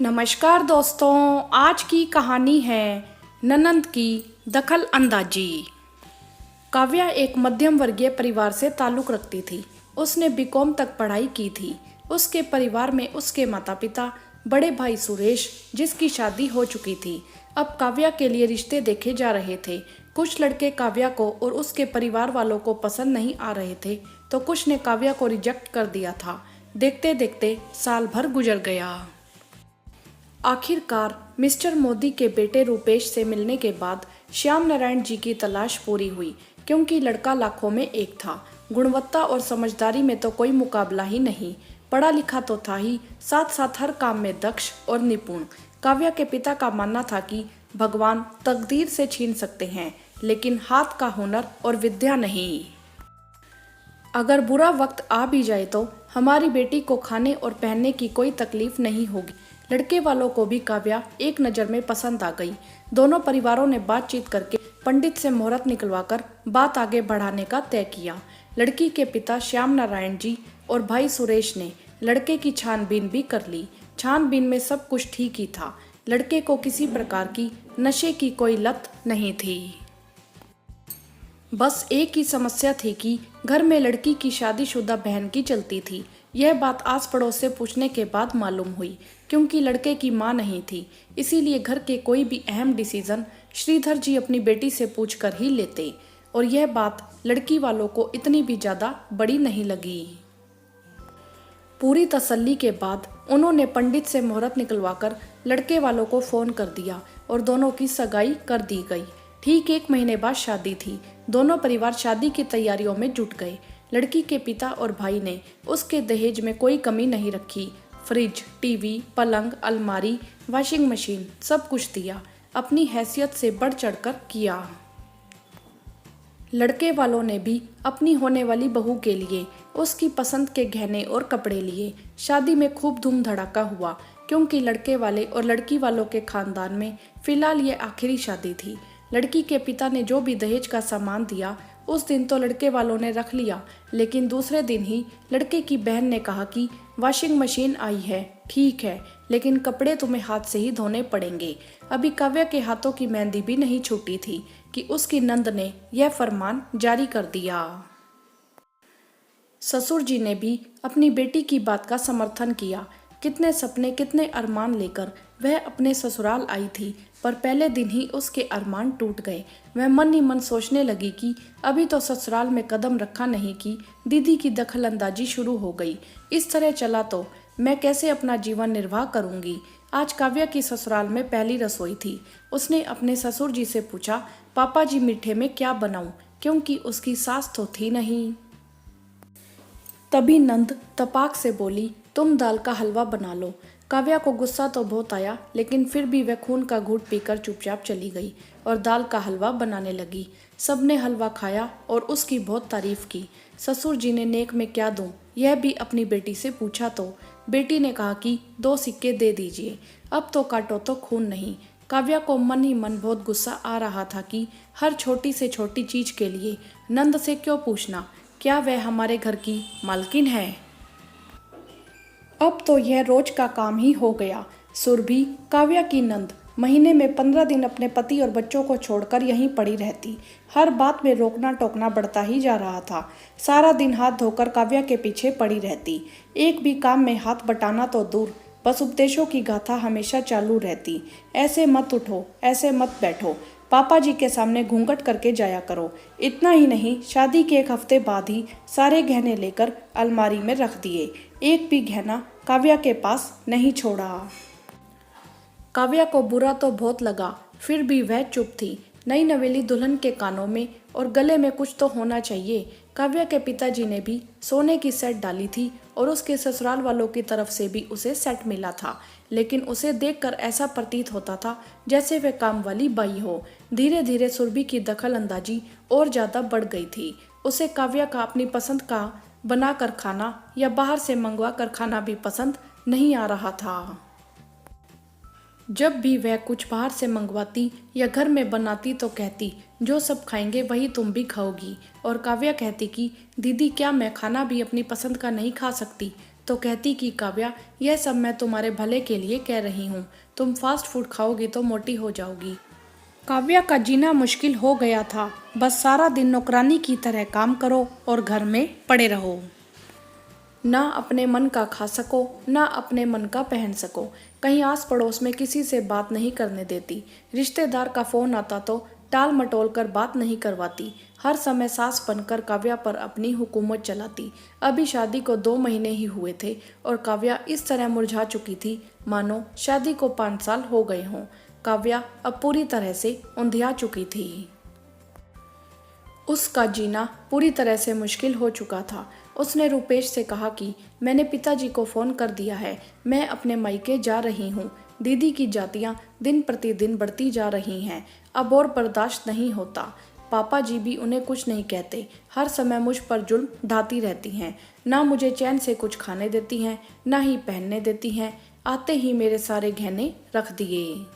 नमस्कार दोस्तों, आज की कहानी है ननंद की दखल अंदाजी। काव्या एक मध्यम वर्गीय परिवार से ताल्लुक़ रखती थी। उसने बीकॉम तक पढ़ाई की थी। उसके परिवार में उसके माता पिता, बड़े भाई सुरेश जिसकी शादी हो चुकी थी, अब काव्या के लिए रिश्ते देखे जा रहे थे। कुछ लड़के काव्या को और उसके परिवार वालों को पसंद नहीं आ रहे थे, तो कुछ ने काव्या को रिजेक्ट कर दिया था। देखते देखते साल भर गुजर गया। आखिरकार मिस्टर मोदी के बेटे रूपेश से मिलने के बाद श्याम नारायण जी की तलाश पूरी हुई, क्योंकि लड़का लाखों में एक था। गुणवत्ता और समझदारी में तो कोई मुकाबला ही नहीं। पढ़ा लिखा तो था ही, साथ साथ हर काम में दक्ष और निपुण। काव्या के पिता का मानना था कि भगवान तकदीर से छीन सकते हैं, लेकिन हाथ का हुनर और विद्या नहीं। अगर बुरा वक्त आ भी जाए तो हमारी बेटी को खाने और पहनने की कोई तकलीफ नहीं होगी। लड़के वालों को भी काव्या एक नज़र में पसंद आ गई। दोनों परिवारों ने बातचीत करके पंडित से मुहूर्त निकलवाकर बात आगे बढ़ाने का तय किया। लड़की के पिता श्याम नारायण जी और भाई सुरेश ने लड़के की छानबीन भी कर ली। छानबीन में सब कुछ ठीक ही था। लड़के को किसी प्रकार की नशे की कोई लत नहीं थी। बस एक ही समस्या थी कि घर में लड़की की शादीशुदा बहन की चलती थी। यह बात आस पड़ोस से पूछने के बाद मालूम हुई, क्योंकि लड़के की मां नहीं थी। इसीलिए घर के कोई भी अहम डिसीजन श्रीधर जी अपनी बेटी से पूछकर ही लेते, और यह बात लड़की वालों को इतनी भी ज़्यादा बड़ी नहीं लगी। पूरी तसल्ली के बाद उन्होंने पंडित से मुहूर्त निकलवाकर लड़के वालों को फ़ोन कर दिया और दोनों की सगाई कर दी गई। ठीक 1 महीने बाद शादी थी। दोनों परिवार शादी की तैयारियों में जुट गए। लड़की के पिता और भाई ने उसके दहेज में कोई कमी नहीं रखी। फ्रिज, टीवी, पलंग, अलमारी, वॉशिंग मशीन सब कुछ दिया। अपनी हैसियत से बढ़ चढ़कर किया। लड़के वालों ने भी अपनी होने वाली बहू के लिए उसकी पसंद के गहने और कपड़े लिए। शादी में खूब धूम धड़ाका हुआ, क्योंकि लड़के वाले और लड़की वालों के खानदान में फिलहाल ये आखिरी शादी थी। लड़की के पिता ने जो भी दहेज का सामान दिया उस दिन तो लड़के वालों ने रख लिया, लेकिन दूसरे दिन ही लड़के की बहन ने कहा कि वॉशिंग मशीन आई है, ठीक है, लेकिन कपड़े तुम्हें हाथ से ही धोने पड़ेंगे। अभी काव्या के हाथों की मेहंदी भी नहीं छूटी थी कि उसकी नंद ने यह फरमान जारी कर दिया। ससुर जी ने भी अपनी बेटी की बात का समर्थन किया। कितने सपने, कितने अरमान लेकर वह अपने ससुराल आई थी, पर पहले दिन ही उसके अरमान टूट गए। वह मन ही मन सोचने लगी कि अभी तो ससुराल में कदम रखा नहीं कि दीदी की दखलंदाजी शुरू हो गई। इस तरह चला तो मैं कैसे अपना जीवन निर्वाह करूंगी। आज काव्या की ससुराल में पहली रसोई थी। उसने अपने ससुर जी से पूछा, पापा जी मीठे में क्या बनाऊं, क्योंकि उसकी सास तो थी नहीं। तभी नंद तपाक से बोली, तुम दाल का हलवा बना लो। काव्या को गुस्सा तो बहुत आया, लेकिन फिर भी वह खून का घूंट पीकर चुपचाप चली गई और दाल का हलवा बनाने लगी। सबने हलवा खाया और उसकी बहुत तारीफ की। ससुर जी ने नेक में क्या दूं, यह भी अपनी बेटी से पूछा तो बेटी ने कहा कि 2 सिक्के दे दीजिए, अब तो काटो तो खून नहीं। काव्या को मन ही मन बहुत गुस्सा आ रहा था कि हर छोटी से छोटी चीज के लिए नंद से क्यों पूछना, क्या वह हमारे घर की मालकिन है। अब तो यह रोज का काम ही हो गया। सुरभि, काव्या की नंद, महीने में 15 दिन अपने पति और बच्चों को छोड़कर यहीं पड़ी रहती। हर बात में रोकना टोकना बढ़ता ही जा रहा था। सारा दिन हाथ धोकर काव्या के पीछे पड़ी रहती। एक भी काम में हाथ बटाना तो दूर, बस उपदेशों की गाथा हमेशा चालू रहती। ऐसे मत उठो, ऐसे मत बैठो, पापा जी के सामने घूंघट करके जाया करो। इतना ही नहीं, शादी के 1 हफ्ते बाद ही सारे गहने लेकर अलमारी में रख दिए। एक भी गहना काव्या के पास नहीं छोड़ा। काव्या को बुरा तो बहुत लगा, फिर भी वह चुप थी। नई नवेली दुल्हन के कानों में और गले में कुछ तो होना चाहिए। काव्या के पिताजी ने भी सोने की सेट डाली थी और उसके ससुराल वालों की तरफ से भी उसे सेट मिला था, लेकिन उसे देखकर ऐसा प्रतीत होता था जैसे वह काम वाली बाई हो। धीरे धीरे सुरभि की दखल अंदाजी और ज़्यादा बढ़ गई थी। उसे काव्या का अपनी पसंद का बना कर खाना या बाहर से मंगवा कर खाना भी पसंद नहीं आ रहा था। जब भी वह कुछ बाहर से मंगवाती या घर में बनाती तो कहती, जो सब खाएंगे वही तुम भी खाओगी। और काव्या कहती कि दीदी, क्या मैं खाना भी अपनी पसंद का नहीं खा सकती। तो कहती कि काव्या, यह सब मैं तुम्हारे भले के लिए कह रही हूँ। तुम फास्ट फूड खाओगी तो मोटी हो जाओगी। काव्या का जीना मुश्किल हो गया था। बस सारा दिन नौकरानी की तरह काम करो और घर में पड़े रहो। ना अपने मन का खा सको, ना अपने मन का पहन सको। कहीं आस पड़ोस में किसी से बात नहीं करने देती। रिश्तेदार का फोन आता तो टाल मटोल कर बात नहीं करवाती। हर समय सास बनकर काव्या पर अपनी हुकूमत चलाती। अभी शादी को 2 महीने ही हुए थे और काव्या इस तरह मुरझा चुकी थी मानो शादी को 5 साल हो गए हों। काव्या अब पूरी तरह से उंधिया चुकी थी। उसका जीना पूरी तरह से मुश्किल हो चुका था। उसने रूपेश से कहा कि मैंने पिताजी को फ़ोन कर दिया है, मैं अपने मायके जा रही हूँ। दीदी की जातियाँ दिन प्रतिदिन बढ़ती जा रही हैं, अब और बर्दाश्त नहीं होता। पापा जी भी उन्हें कुछ नहीं कहते, हर समय मुझ पर जुल्म ढाती रहती हैं। ना मुझे चैन से कुछ खाने देती हैं, ना ही पहनने देती हैं। आते ही मेरे सारे गहने रख दिए।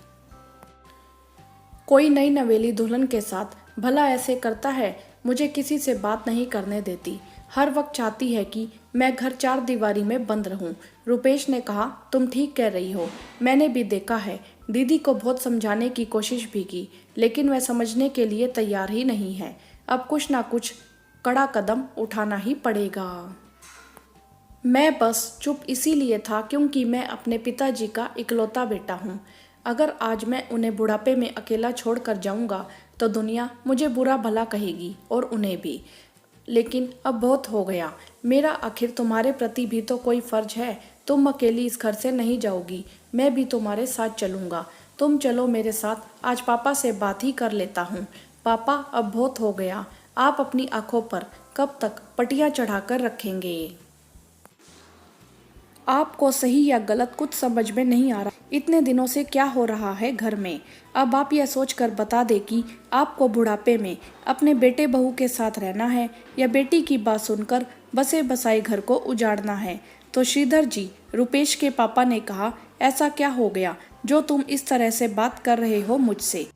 कोई नई नवेली दुल्हन के साथ भला ऐसे करता है? मुझे किसी से बात नहीं करने देती। हर वक्त चाहती है कि मैं घर 4 दीवारी में बंद रहूं। रुपेश ने कहा, तुम ठीक कह रही हो, मैंने भी देखा है। दीदी को बहुत समझाने की कोशिश भी की, लेकिन वह समझने के लिए तैयार ही नहीं है। अब कुछ ना कुछ कड़ा कदम उठाना ही पड़ेगा। मैं बस चुप इसीलिए था क्योंकि मैं अपने पिताजी का इकलौता बेटा हूँ। अगर आज मैं उन्हें बुढ़ापे में अकेला छोड़ कर जाऊँगा तो दुनिया मुझे बुरा भला कहेगी और उन्हें भी। लेकिन अब बहुत हो गया। मेरा आखिर तुम्हारे प्रति भी तो कोई फर्ज है। तुम अकेली इस घर से नहीं जाओगी, मैं भी तुम्हारे साथ चलूँगा। तुम चलो मेरे साथ, आज पापा से बात ही कर लेता हूँ। पापा, अब बहुत हो गया। आप अपनी आंखों पर कब तक पट्टियाँ चढ़ाकर रखेंगे? आपको सही या गलत कुछ समझ में नहीं आ रहा। इतने दिनों से क्या हो रहा है घर में? अब आप यह सोचकर बता दें कि आपको बुढ़ापे में अपने बेटे बहू के साथ रहना है या बेटी की बात सुनकर बसे बसाए घर को उजाड़ना है। तो श्रीधर जी, रुपेश के पापा ने कहा, ऐसा क्या हो गया जो तुम इस तरह से बात कर रहे हो मुझसे?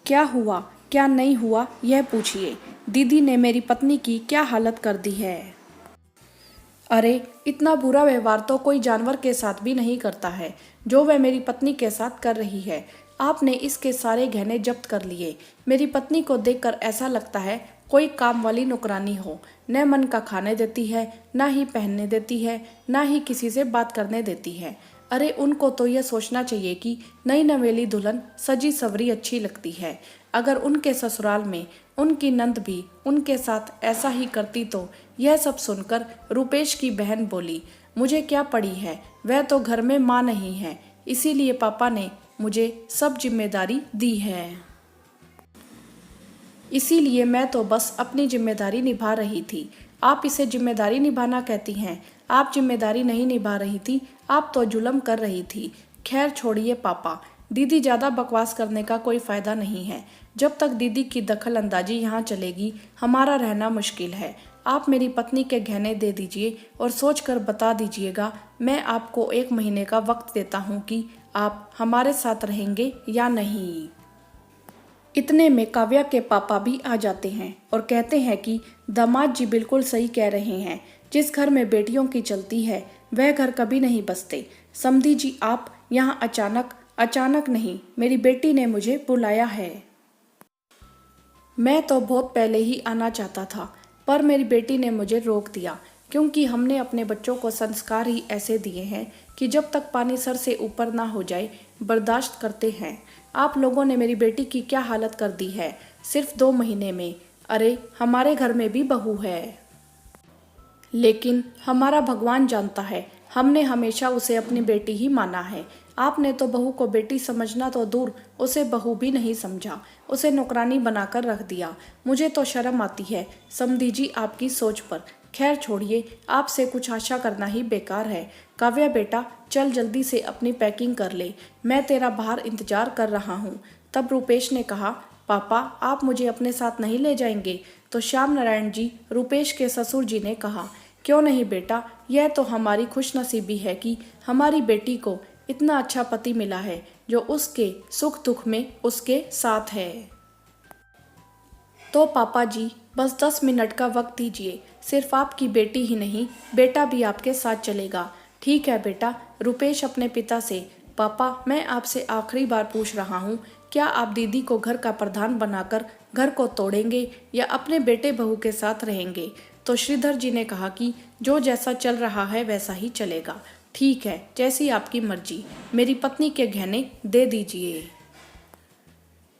क्या हुआ क्या नहीं हुआ यह पूछिए। दीदी ने मेरी पत्नी की क्या हालत कर दी है। अरे, इतना बुरा व्यवहार तो कोई जानवर के साथ भी नहीं करता है जो वह मेरी पत्नी के साथ कर रही है। आपने इसके सारे गहने जब्त कर लिए। मेरी पत्नी को देखकर ऐसा लगता है कोई काम वाली नौकरानी हो। न मन का खाने देती है, ना ही पहनने देती है, ना ही किसी से बात करने देती है। अरे, उनको तो यह सोचना चाहिए कि नई नवेली दुल्हन सजी सवरी अच्छी लगती है। अगर उनके ससुराल में उनकी नंद भी उनके साथ ऐसा ही करती तो। यह सब सुनकर रुपेश की बहन बोली, मुझे क्या पड़ी है, वह तो घर में माँ नहीं है, इसीलिए पापा ने मुझे सब जिम्मेदारी दी है। इसीलिए मैं तो बस अपनी जिम्मेदारी निभा रही थी। आप इसे जिम्मेदारी निभाना कहती हैं? आप जिम्मेदारी नहीं निभा रही थी, आप तो जुल्म कर रही थी। खैर छोड़िए पापा, दीदी ज़्यादा बकवास करने का कोई फ़ायदा नहीं है। जब तक दीदी की दखल अंदाजी यहाँ चलेगी, हमारा रहना मुश्किल है। आप मेरी पत्नी के गहने दे दीजिए और सोचकर बता दीजिएगा। मैं आपको 1 महीने का वक्त देता हूँ कि आप हमारे साथ रहेंगे या नहीं। इतने में काव्या के पापा भी आ जाते हैं और कहते हैं कि दामाद जी बिल्कुल सही कह रहे हैं। जिस घर में बेटियों की चलती है वह घर कभी नहीं बसते। समधी जी, आप यहाँ अचानक नहीं, मेरी बेटी ने मुझे बुलाया है। मैं तो बहुत पहले ही आना चाहता था, पर मेरी बेटी ने मुझे रोक दिया क्योंकि हमने अपने बच्चों को संस्कार ही ऐसे दिए हैं कि जब तक पानी सर से ऊपर ना हो जाए बर्दाश्त करते हैं। आप लोगों ने मेरी बेटी की क्या हालत कर दी है, सिर्फ 2 महीने में। अरे, हमारे घर में भी बहू है, लेकिन हमारा भगवान जानता है, हमने हमेशा उसे अपनी बेटी ही माना है। आपने तो बहू को बेटी समझना तो दूर, उसे बहू भी नहीं समझा, उसे नौकरानी बनाकर रख दिया। मुझे तो शर्म आती है समधी जी आपकी सोच पर। खैर छोड़िए, आपसे कुछ आशा करना ही बेकार है। काव्या बेटा, चल जल्दी से अपनी पैकिंग कर ले, मैं तेरा बाहर इंतजार कर रहा हूँ। तब रुपेश ने कहा, पापा आप मुझे अपने साथ नहीं ले जाएंगे? तो श्याम नारायण जी, रुपेश के ससुर जी ने कहा, क्यों नहीं बेटा, यह तो हमारी खुशनसीबी है कि हमारी बेटी को इतना अच्छा पति मिला है जो उसके सुख दुख में उसके साथ है। तो पापा जी, बस 10 मिनट का वक्त दीजिए, सिर्फ आपकी बेटी ही नहीं, बेटा भी आपके साथ चलेगा। ठीक है बेटा। रुपेश अपने पिता से, पापा मैं आपसे आखिरी बार पूछ रहा हूँ, क्या आप दीदी को घर का प्रधान बनाकर घर को तोड़ेंगे या अपने बेटे बहू के साथ रहेंगे? तो श्रीधर जी ने कहा कि जो जैसा चल रहा है वैसा ही चलेगा। ठीक है, जैसी आपकी मर्जी, मेरी पत्नी के गहने दे दीजिए।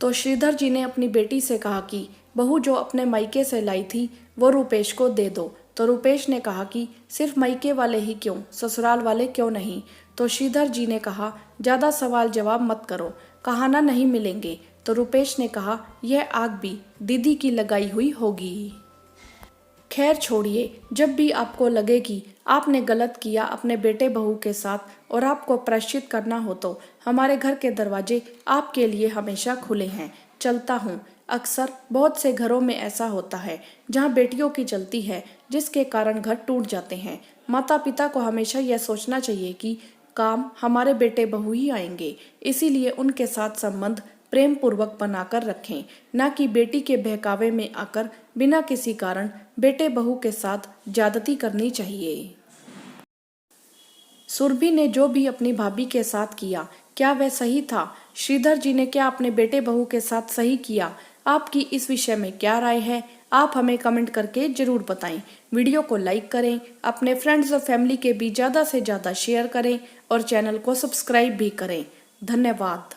तो श्रीधर जी ने अपनी बेटी से कहा कि बहू जो अपने मायके से लाई थी वो रुपेश को दे दो। तो रुपेश ने कहा कि सिर्फ मायके वाले ही क्यों, ससुराल वाले क्यों नहीं? तो श्रीधर जी ने कहा ज़्यादा सवाल जवाब मत करो, कहाना नहीं मिलेंगे। तो रुपेश ने कहा यह आग भी दीदी की लगाई हुई होगी। खैर छोड़िए, जब भी आपको लगे कि आपने गलत किया अपने बेटे बहू के साथ और आपको प्रायश्चित करना हो तो हमारे घर के दरवाजे आपके लिए हमेशा खुले हैं। चलता हूँ। अक्सर बहुत से घरों में ऐसा होता है जहाँ बेटियों की चलती है, जिसके कारण घर टूट जाते हैं। माता पिता को हमेशा यह सोचना चाहिए कि काम हमारे बेटे बहू ही आएंगे, इसीलिए उनके साथ संबंध प्रेम पूर्वक बनाकर रखें, न कि बेटी के बहकावे में आकर बिना किसी कारण बेटे बहू के साथ ज्यादती करनी चाहिए। सुरभि ने जो भी अपनी भाभी के साथ किया, क्या वह सही था? श्रीधर जी ने क्या अपने बेटे बहू के साथ सही किया? आपकी इस विषय में क्या राय है? आप हमें कमेंट करके जरूर बताएं। वीडियो को लाइक करें, अपने फ्रेंड्स और फैमिली के बीच ज़्यादा से ज़्यादा शेयर करें और चैनल को सब्सक्राइब भी करें। धन्यवाद।